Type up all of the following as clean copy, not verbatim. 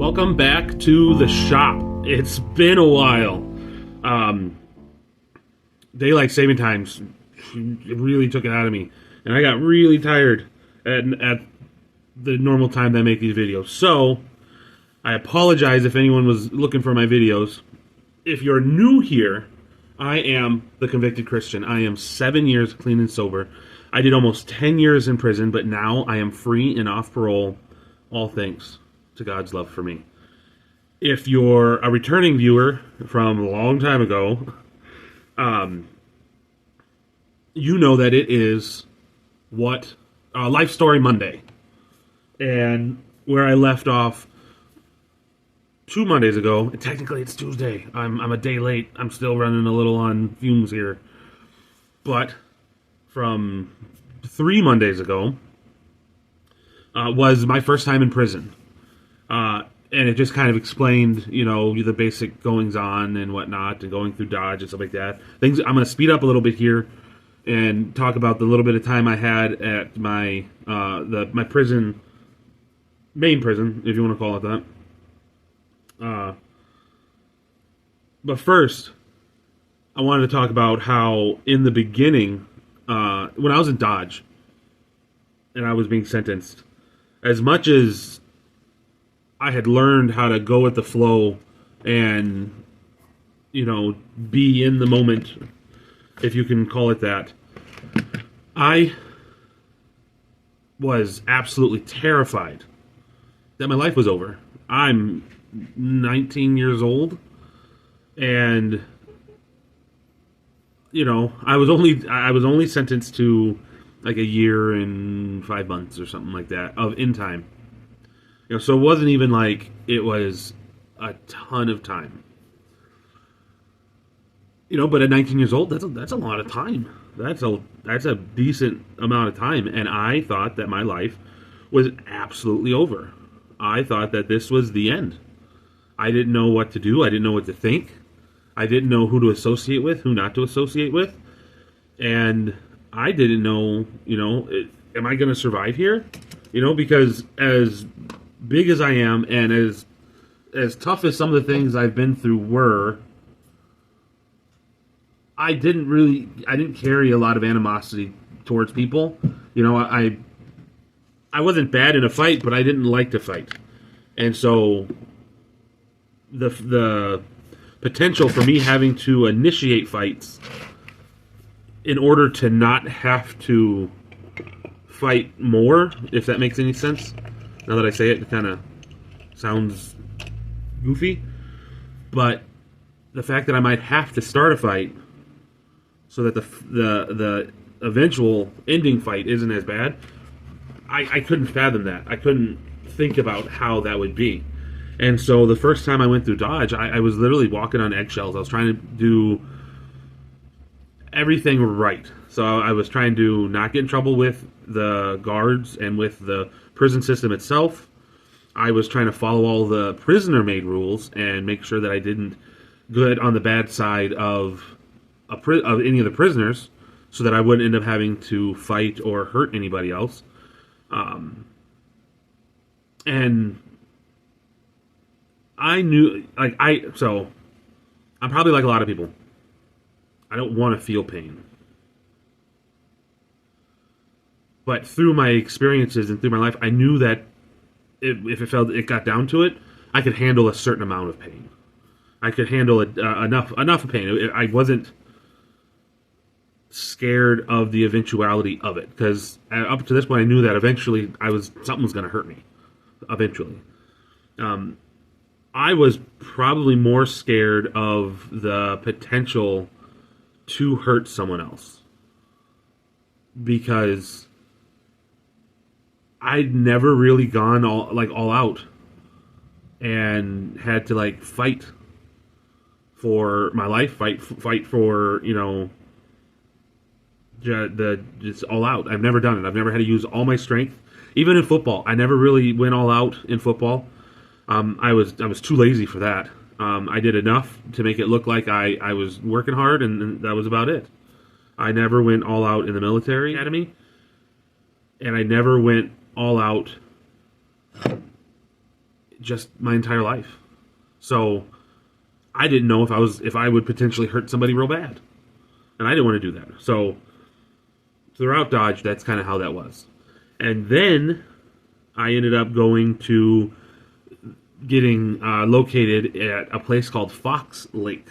Welcome back to the shop. It's been a while. Daylight saving times really took it out of me, and I got really tired at the normal time that I make these videos. So I apologize if anyone was looking for my videos. If you're new here, I am the convicted Christian. I am 7 years clean and sober. I did almost 10 years in prison, but now I am free and off parole. All thanks to God's love for me. If you're a returning viewer from a long time ago, you know that it is Life Story Monday. And where I left off 2 Mondays ago, and technically it's Tuesday. I'm a day late. I'm still running a little on fumes here. But from 3 Mondays ago was my first time in prison. And it just kind of explained, the basic goings-on and whatnot, and going through Dodge and stuff like that. I'm going to speed up a little bit here and talk about the little bit of time I had at my my prison, main prison, if you want to call it that. But first, I wanted to talk about how in the beginning, when I was in Dodge and I was being sentenced, as much as I had learned how to go with the flow and, be in the moment, if you can call it that, I was absolutely terrified that my life was over. I'm 19 years old, and, I was only sentenced to like a year and 5 months or something like that of in time. So it wasn't even like it was a ton of time. But at 19 years old, that's a lot of time. That's a decent amount of time, and I thought that my life was absolutely over. I thought that this was the end. I didn't know what to do. I didn't know what to think. I didn't know who to associate with, who not to associate with, and I didn't know, am I going to survive here? Because as big as I am, and as tough as some of the things I've been through were, I didn't carry a lot of animosity towards people. I wasn't bad in a fight, but I didn't like to fight. And so the potential for me having to initiate fights in order to not have to fight more, if that makes any sense. Now that I say it, it kind of sounds goofy. But the fact that I might have to start a fight so that the eventual ending fight isn't as bad, I couldn't fathom that. I couldn't think about how that would be. And so the first time I went through Dodge, I was literally walking on eggshells. I was trying to do everything right. So I was trying to not get in trouble with the guards and with the prison system itself. I was trying to follow all the prisoner-made rules and make sure that I didn't get on the bad side of any of the prisoners, so that I wouldn't end up having to fight or hurt anybody else. And I knew, so I'm probably like a lot of people. I don't want to feel pain. But through my experiences and through my life, I knew that if it got down to it, I could handle a certain amount of pain. I could handle enough of pain. I wasn't scared of the eventuality of it, because up to this point, I knew that eventually something was going to hurt me. Eventually, I was probably more scared of the potential to hurt someone else, because I'd never really gone all out and had to fight for my life, fight for just all out. I've never done it. I've never had to use all my strength, even in football. I never really went all out in football. I was too lazy for that. I did enough to make it look like I was working hard, and that was about it. I never went all out in the military academy, and I never went all out just my entire life. So I didn't know if I would potentially hurt somebody real bad, and I didn't want to do that. So throughout Dodge, that's kind of how that was. And then I ended up going to getting located at a place called Fox Lake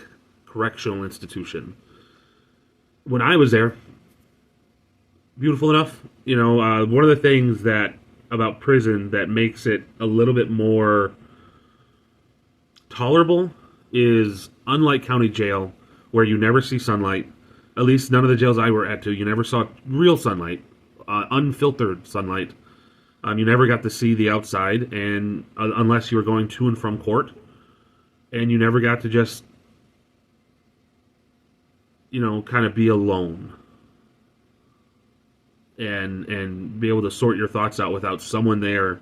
Correctional Institution. When I was there, beautiful enough. One of the things that about prison that makes it a little bit more tolerable is, unlike county jail, where you never see sunlight. At least none of the jails I were at, you never saw real sunlight, unfiltered sunlight. You never got to see the outside, and unless you were going to and from court, and you never got to just, kind of be alone and be able to sort your thoughts out without someone there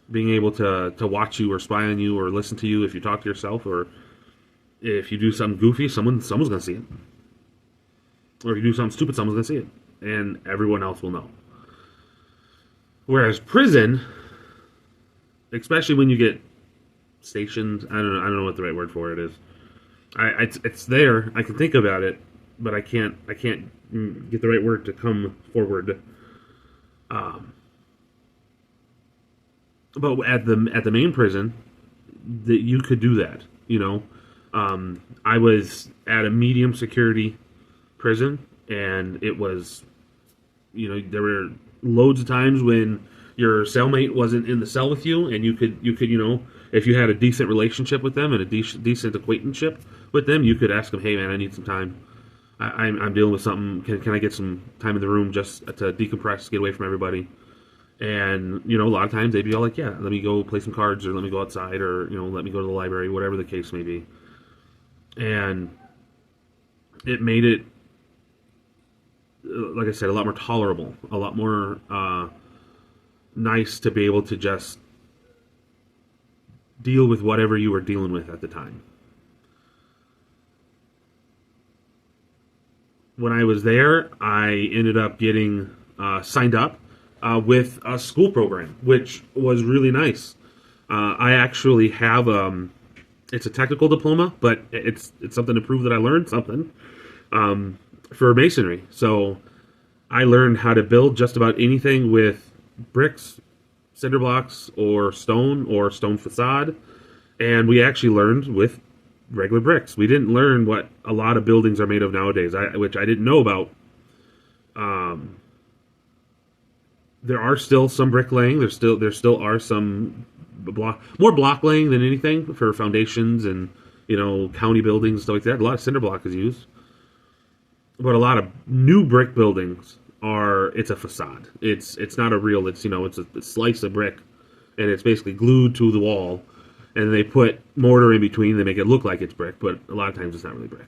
being able to watch you or spy on you or listen to you if you talk to yourself, or if you do something goofy, someone's going to see it. Or if you do something stupid, someone's going to see it, and everyone else will know. Whereas prison, especially when you get stationed, I don't know what the right word for it is. It's there. I can think about it, but I can't get the right word to come forward. But at the main prison, that you could do that. I was at a medium security prison, and it was, there were loads of times when your cellmate wasn't in the cell with you, and you could if you had a decent relationship with them and a decent acquaintanceship with them, you could ask them, hey man, I need some time. I'm dealing with something. Can I get some time in the room just to decompress, get away from everybody? And a lot of times they'd be all like, yeah, let me go play some cards, or let me go outside, or let me go to the library, whatever the case may be. And it made it, like I said, a lot more tolerable, a lot more nice to be able to just deal with whatever you were dealing with at the time. When I was there, I ended up getting signed up with a school program, which was really nice. I actually have it's a technical diploma, but it's something to prove that I learned something. For masonry. So I learned how to build just about anything with bricks, cinder blocks, or stone facade. And we actually learned with regular bricks. We didn't learn what a lot of buildings are made of nowadays, which I didn't know about. There are still some bricklaying. There still are some more block laying than anything for foundations and county buildings and stuff like that. A lot of cinder block is used. But a lot of new brick buildings it's a facade. It's not a real, it's a slice of brick, and it's basically glued to the wall, and they put mortar in between. They make it look like it's brick, but a lot of times it's not really brick.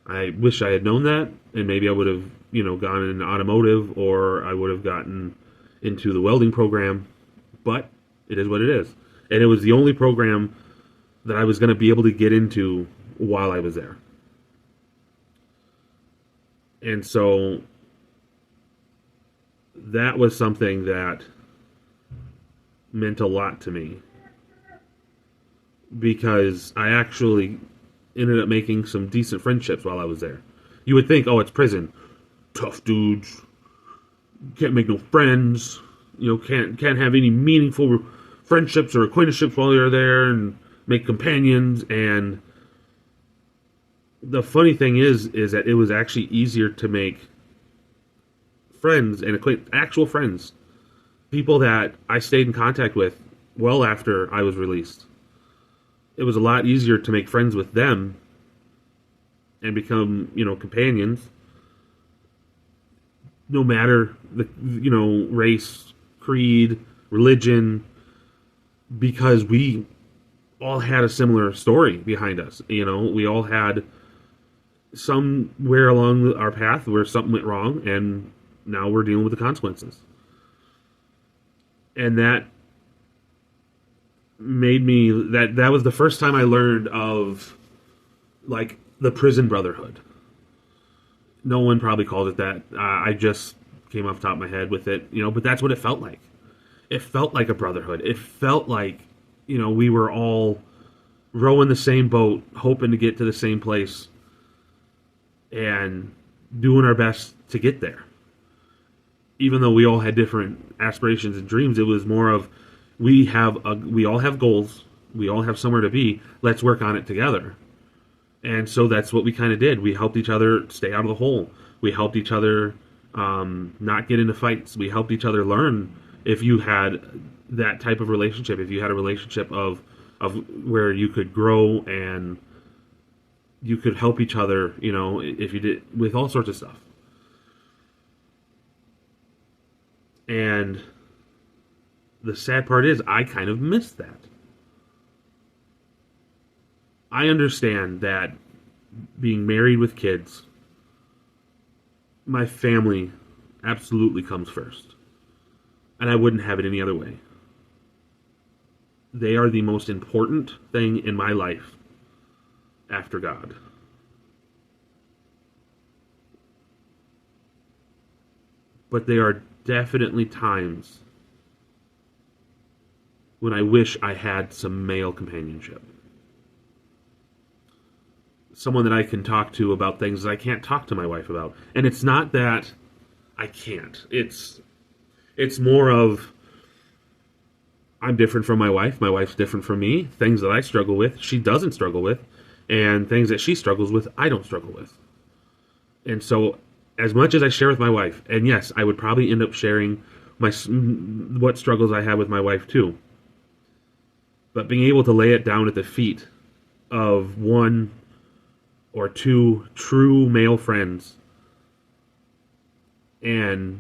I wish I had known that, and maybe I would have, gone in automotive, or I would have gotten into the welding program, but it is what it is. And it was the only program that I was going to be able to get into while I was there. And so that was something that meant a lot to me, because I actually ended up making some decent friendships while I was there. You would think, oh, it's prison. Tough dudes. Can't make no friends. Can't have any meaningful friendships or acquaintanceships while you're there and make companions. And the funny thing is that it was actually easier to make friends and actual friends, people that I stayed in contact with well after I was released. It was a lot easier to make friends with them and become, companions, no matter the, race, creed, religion, because we all had a similar story behind us. We all had somewhere along our path where something went wrong, and now we're dealing with the consequences. And that made me, that was the first time I learned of, like, the prison brotherhood. No one probably called it that. I just came off the top of my head with it, but that's what it felt like. It felt like a brotherhood. It felt like we were all rowing the same boat, hoping to get to the same place, and doing our best to get there. Even though we all had different aspirations and dreams, it was more of we all have goals, we all have somewhere to be. Let's work on it together. And so that's what we kind of did. We helped each other stay out of the hole. We helped each other not get into fights. We helped each other learn. If you had that type of relationship, if you had a relationship of where you could grow and you could help each other, if you did, with all sorts of stuff. And the sad part is I kind of missed that. I understand that being married with kids, my family absolutely comes first. And I wouldn't have it any other way. They are the most important thing in my life after God. But there are definitely times when I wish I had some male companionship. Someone that I can talk to about things that I can't talk to my wife about. And it's not that I can't. It's more of I'm different from my wife. My wife's different from me. Things that I struggle with, she doesn't struggle with. And things that she struggles with, I don't struggle with. And so as much as I share with my wife, and yes, I would probably end up sharing what struggles I have with my wife too. But being able to lay it down at the feet of one or two true male friends, and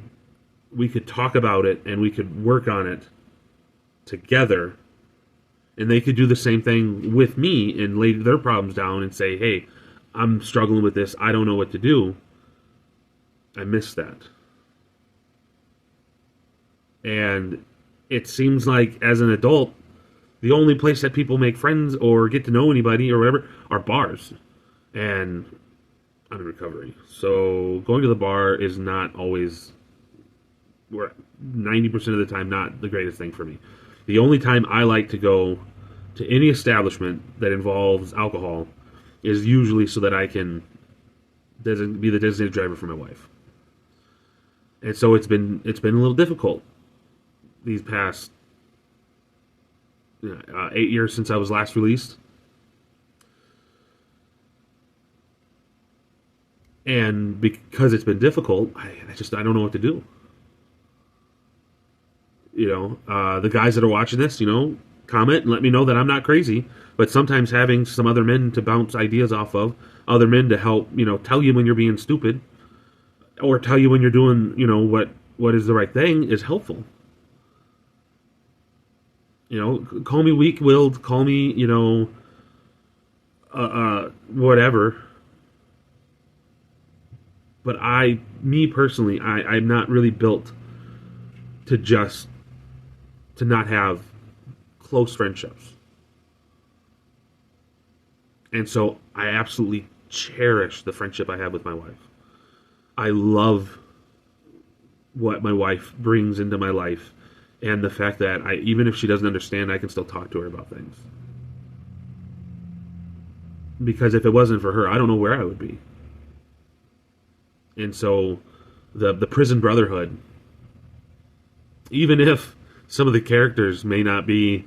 we could talk about it and we could work on it together, and they could do the same thing with me and lay their problems down and say, hey, I'm struggling with this, I don't know what to do. I miss that. And it seems like as an adult, the only place that people make friends or get to know anybody or whatever are bars. And I'm in recovery. So going to the bar is not always, 90% of the time, not the greatest thing for me. The only time I like to go to any establishment that involves alcohol is usually so that I can be the designated driver for my wife. And so it's been a little difficult these past 8 years since I was last released. And because it's been difficult, I don't know what to do. The guys that are watching this, comment and let me know that I'm not crazy. But sometimes having some other men to bounce ideas off of, other men to help, tell you when you're being stupid, or tell you when you're doing, what is the right thing is helpful. Call me weak-willed, call me, whatever. But me personally, I'm not really built to not have close friendships. And so I absolutely cherish the friendship I have with my wife. I love what my wife brings into my life, and the fact that even if she doesn't understand, I can still talk to her about things. Because if it wasn't for her, I don't know where I would be. And so the prison brotherhood, even if some of the characters may not be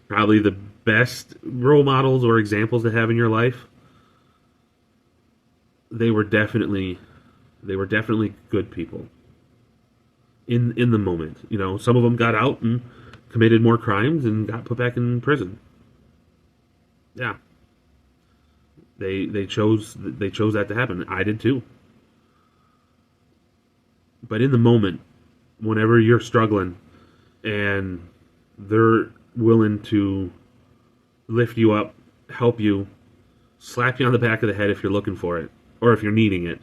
probably the best role models or examples to have in your life, they were definitely good people in the moment. Some of them got out and committed more crimes and got put back in prison. Yeah. They chose that to happen. I did too. But in the moment, whenever you're struggling and they're willing to lift you up, help you, slap you on the back of the head if you're looking for it, or if you're needing it,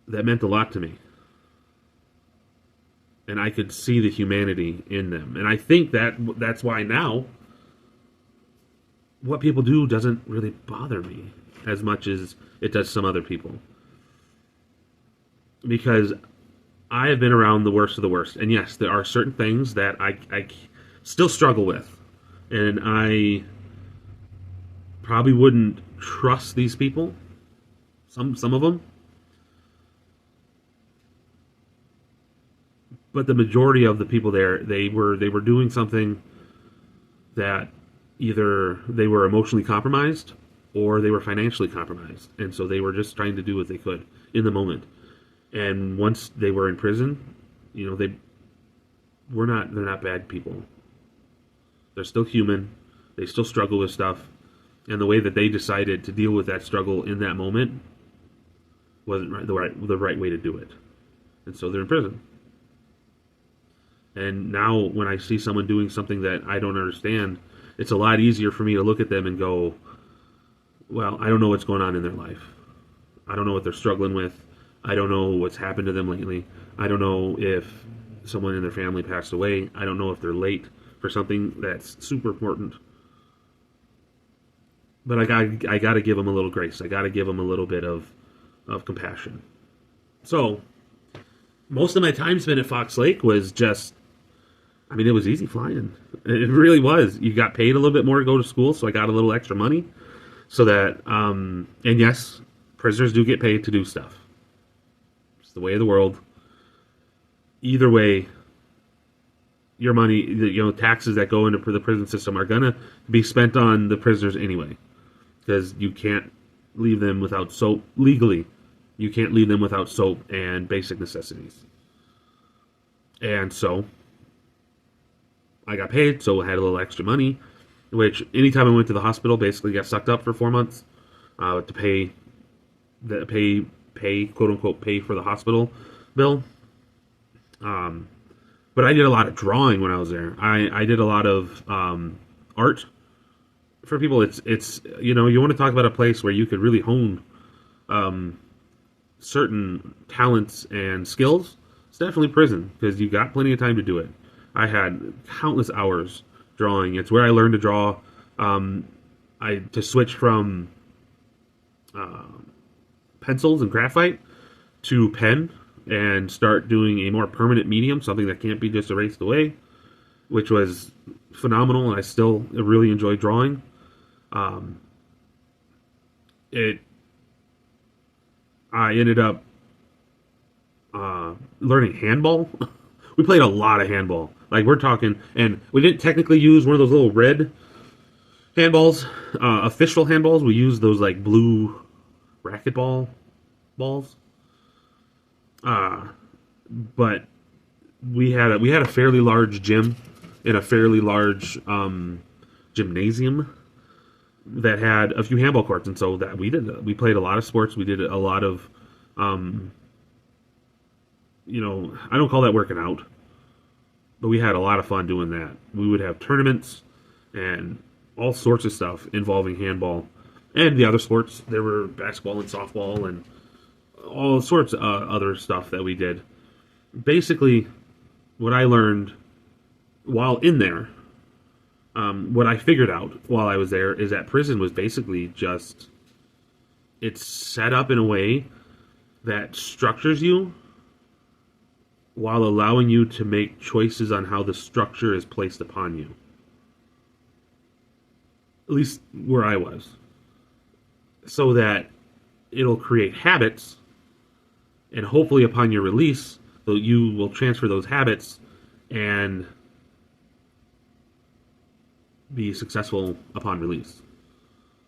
that meant a lot to me. And I could see the humanity in them. And I think that's why now what people do doesn't really bother me as much as it does some other people. Because I have been around the worst of the worst. And yes, there are certain things that still struggle with. And I probably wouldn't trust these people, some of them. But the majority of the people there, they were doing something that either they were emotionally compromised or they were financially compromised, and so they were just trying to do what they could in the moment. And once they were in prison, they're not bad people. They're still human. They still struggle with stuff, and the way that they decided to deal with that struggle in that moment wasn't the right way to do it, and so they're in prison. And now when I see someone doing something that I don't understand, it's a lot easier for me to look at them and go, well, I don't know what's going on in their life. I don't know what they're struggling with. I don't know what's happened to them lately. I don't know if someone in their family passed away. I don't know if they're late for something that's super important. But I got to give them a little grace. I got to give them a little bit of compassion. So most of my time spent at Fox Lake was just, it was easy flying. It really was. You got paid a little bit more to go to school, so I got a little extra money. So that, and yes, prisoners do get paid to do stuff. It's the way of the world. Either way, your money, taxes that go into the prison system are going to be spent on the prisoners anyway. Because you can't leave them without soap. Legally, you can't leave them without soap and basic necessities. And so I got paid, so I had a little extra money, which anytime I went to the hospital, basically got sucked up for 4 months to pay, quote unquote, pay for the hospital bill. But I did a lot of drawing when I was there. I did a lot of art. For people, it's you want to talk about a place where you could really hone certain talents and skills. It's definitely prison, because you got plenty of time to do it. I had countless hours drawing. It's where I learned to draw. To switch from pencils and graphite to pen and start doing a more permanent medium, something that can't be just erased away, which was phenomenal, and I still really enjoy drawing. I ended up learning handball. We played a lot of handball. Like, we're talking, and we didn't technically use one of those little red handballs, official handballs. We used those like blue racquetball balls. But we had a fairly large gym in a fairly large gymnasium that had a few handball courts, and so that we played a lot of sports. We did a lot of I don't call that working out, but we had a lot of fun doing that. We would have tournaments and all sorts of stuff involving handball and the other sports. There were basketball and softball and all sorts of other stuff that we did. Basically, what I learned while in there, what I figured out while I was there, is that prison was basically just, it's set up in a way that structures you while allowing you to make choices on how the structure is placed upon you. At least where I was. So that it'll create habits, and hopefully upon your release, you will transfer those habits and be successful upon release.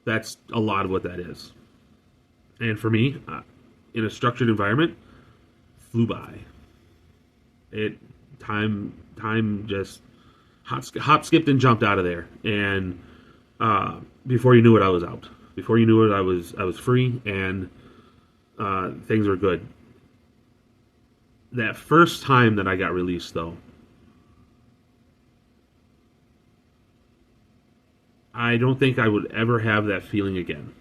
That's a lot of what that is. And for me, in a structured environment, flew by. Time just hop, skipped, and jumped out of there. And before you knew it, I was out. Before you knew it, I was free, and things were good. That first time that I got released, though, I don't think I would ever have that feeling again.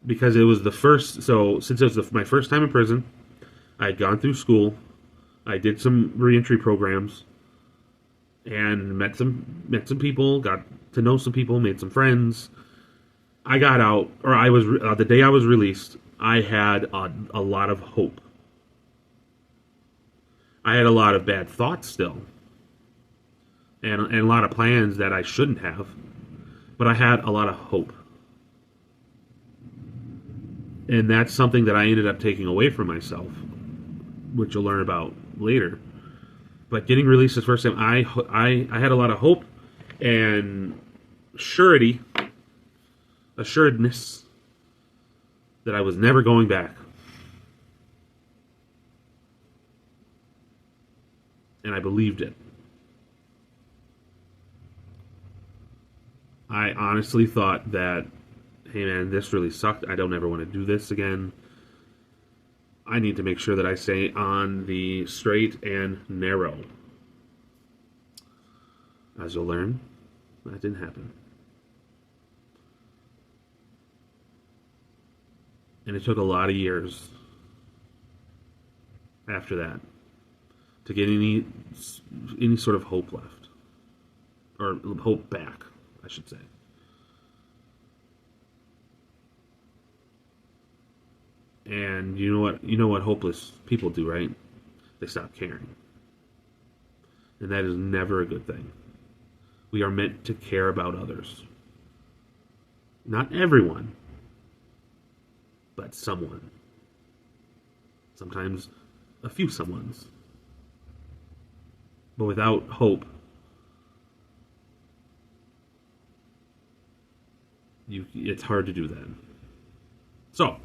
Because it was the first, so since it was my first time in prison, I had gone through school, I did some reentry programs, and met some people, got to know some people, made some friends. I got out, or I was the day I was released, I had a lot of hope. I had a lot of bad thoughts still. and a lot of plans that I shouldn't have, but I had a lot of hope. And that's something that I ended up taking away from myself, which you'll learn about later. But getting released this first time, I had a lot of hope and assuredness that I was never going back. And I believed it. I honestly thought that, hey man, this really sucked. I don't ever want to do this again. I need to make sure that I stay on the straight and narrow. As you'll learn, that didn't happen. And it took a lot of years after that to get any sort of hope left. Or hope back, I should say. And you know what hopeless people do, right? They stop caring. And that is never a good thing. We are meant to care about others. Not everyone, but someone. Sometimes a few someones. But without hope, it's hard to do that. So,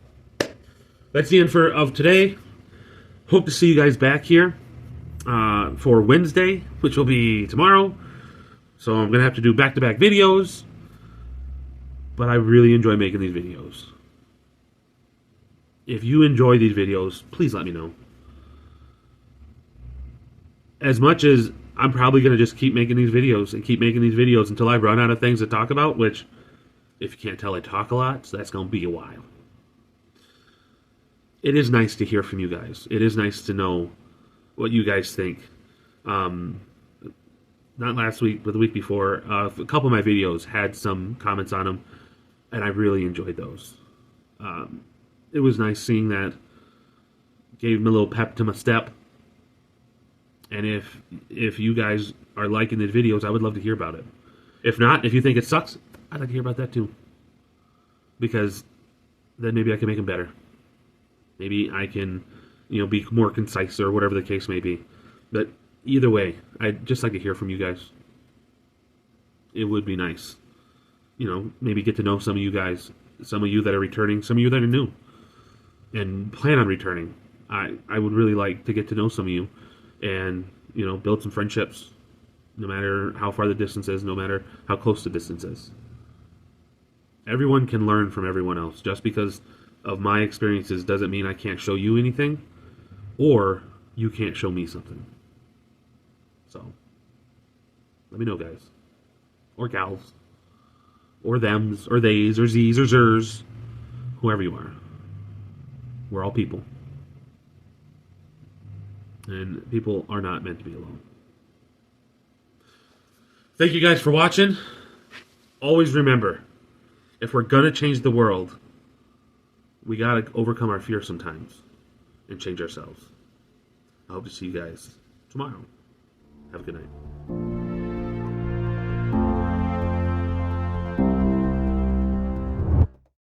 that's the end of today. Hope to see you guys back here for Wednesday, which will be tomorrow. So I'm going to have to do back-to-back videos. But I really enjoy making these videos. If you enjoy these videos, please let me know. As much as I'm probably going to just keep making these videos and keep making these videos until I run out of things to talk about, which, if you can't tell, I talk a lot, so that's going to be a while. It is nice to hear from you guys. It is nice to know what you guys think. Not last week, but the week before, a couple of my videos had some comments on them, and I really enjoyed those. It was nice seeing that. Gave me a little pep to my step. And if you guys are liking the videos, I would love to hear about it. If not, if you think it sucks, I'd like to hear about that too. Because then maybe I can make them better. Maybe I can, be more concise or whatever the case may be. But either way, I'd just like to hear from you guys. It would be nice. Maybe get to know some of you guys. Some of you that are returning, some of you that are new. And plan on returning. I would really like to get to know some of you. And, build some friendships. No matter how far the distance is, no matter how close the distance is. Everyone can learn from everyone else. Just because of my experiences doesn't mean I can't show you anything, or you can't show me something. So, let me know, guys. Or gals. Or thems, or theys, or z's, or zers. Whoever you are. We're all people. And people are not meant to be alone. Thank you guys for watching. Always remember, if we're gonna change the world, we gotta overcome our fear sometimes and change ourselves. I hope to see you guys tomorrow. Have a good night.